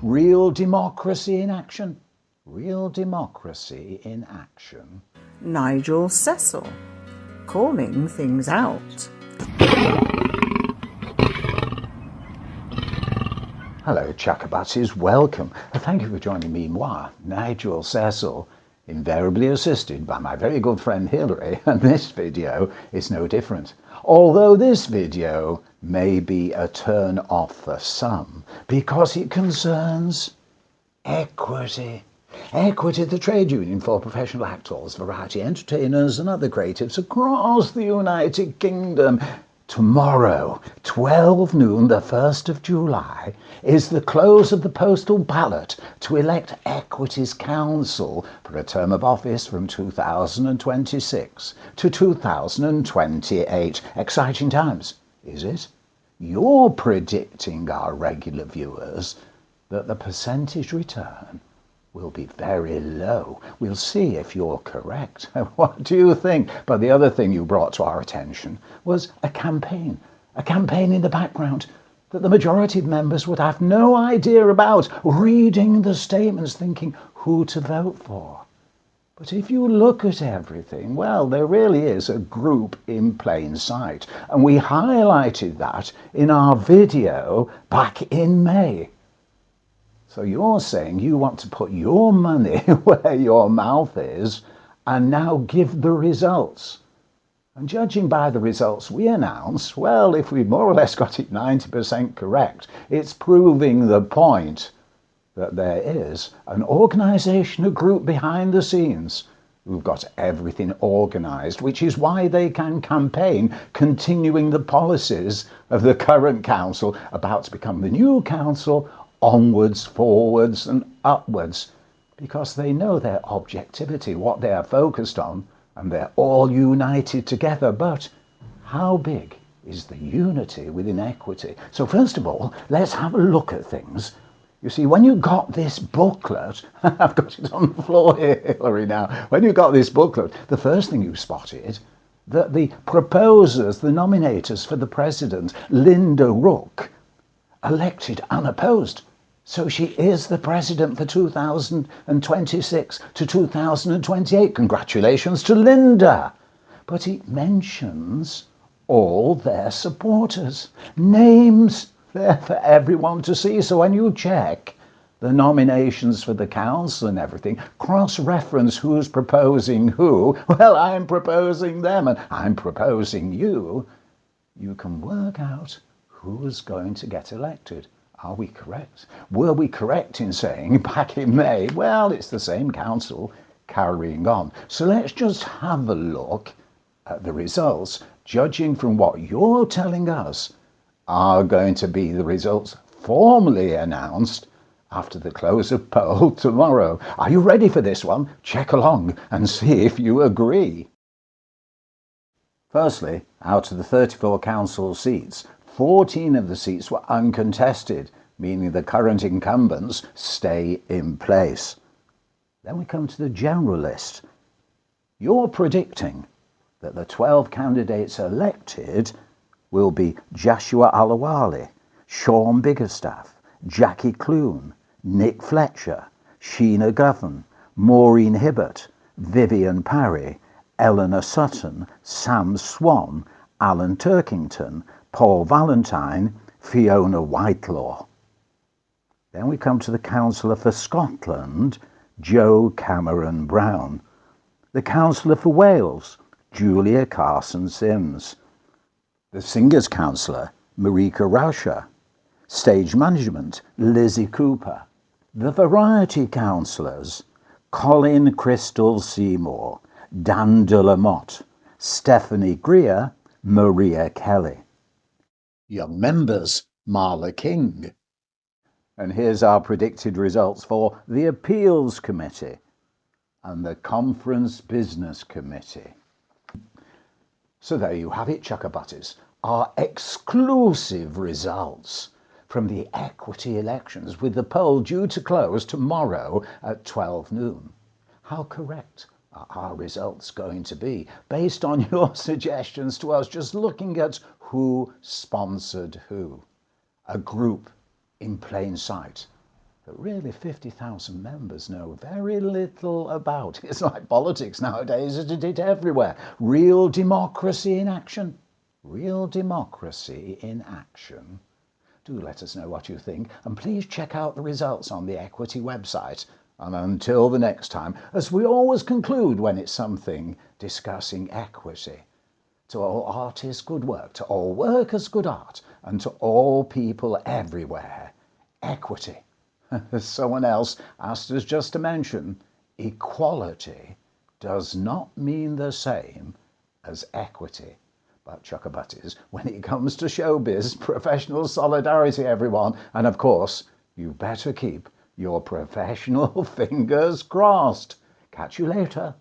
Real democracy in action. Real democracy in action. Nigel.cecil, calling things out. Hello, Chakabatis, welcome. Thank you for joining me, Nigel.cecil, invariably assisted by my very good friend Hilary, and this video is no different. Although this video may be a turn off for some, because it concerns equity. Equity, the trade union for professional actors, variety entertainers and other creatives across the United Kingdom. Tomorrow, 12 noon, the 1st of July, is the close of the postal ballot to elect Equity's Council for a term of office from 2026 to 2028. Exciting times, is it? You're predicting, our regular viewers, that the percentage return will be very low. We'll see if you're correct. What do you think? But the other thing you brought to our attention was a campaign in the background that the majority of members would have no idea about, reading the statements thinking who to vote for. But if you look at everything, well, there really is a group in plain sight. And we highlighted that in our video back in May. So you're saying you want to put your money where your mouth is and now give the results. And judging by the results we announce, well, if we more or less got it 90% correct, it's proving the point that there is an organisation, a group behind the scenes who've got everything organised, which is why they can campaign continuing the policies of the current council about to become the new council, onwards, forwards and upwards, because they know their objectivity, what they are focused on, and they're all united together. But how big is the unity within Equity? So first of all, let's have a look at things. You see, when you got this booklet, I've got it on the floor here, Hilary, now. When you got this booklet, the first thing you spotted that the proposers, the nominators for the president, Linda Rook, elected unopposed. So she is the president for 2026 to 2028. Congratulations to Linda. But it mentions all their supporters. Names there for everyone to see. So when you check the nominations for the council and everything, cross-reference who's proposing who. Well, I'm proposing them and I'm proposing you. You can work out who's going to get elected. Are we correct? Were we correct in saying back in May, well, it's the same council carrying on? So let's just have a look at the results, judging from what you're telling us are going to be the results formally announced after the close of poll tomorrow. Are you ready for this one? Check along and see if you agree. Firstly, out of the 34 council seats, 14 of the seats were uncontested, meaning the current incumbents stay in place. Then we come to the general list. You're predicting that the 12 candidates elected will be Joshua Alawali, Sean Biggerstaff, Jackie Clune, Nick Fletcher, Sheena Govan, Maureen Hibbert, Vivian Parry, Eleanor Sutton, Sam Swan, Alan Turkington, Paul Valentine, Fiona Whitelaw. Then we come to the Councillor for Scotland, Joe Cameron Brown. The Councillor for Wales, Julia Carson-Sims. The Singers Councillor, Marika Rauscher. Stage Management, Lizzie Cooper. The Variety Councillors, Colin Crystal Seymour, Dan de la Motte, Stephanie Greer, Maria Kelly. Young members, Marla King. And here's our predicted results for the Appeals Committee and the Conference Business Committee. So there you have it, Chuckabutties, our exclusive results from the Equity elections, with the poll due to close tomorrow at 12 noon. How correct are our results going to be, based on your suggestions to us, just looking at who sponsored who? A group in plain sight that really 50,000 members know very little about. It's like politics nowadays, isn't it? Everywhere. Real democracy in action. Real democracy in action. Do let us know what you think, and please check out the results on the Equity website. And until the next time, as we always conclude when it's something discussing equity, to all artists, good work, to all workers, good art, and to all people everywhere, equity. As someone else asked us just to mention, equality does not mean the same as equity. But chuckabutties, when it comes to showbiz, professional solidarity, everyone, and of course, you better keep your professional fingers crossed. Catch you later.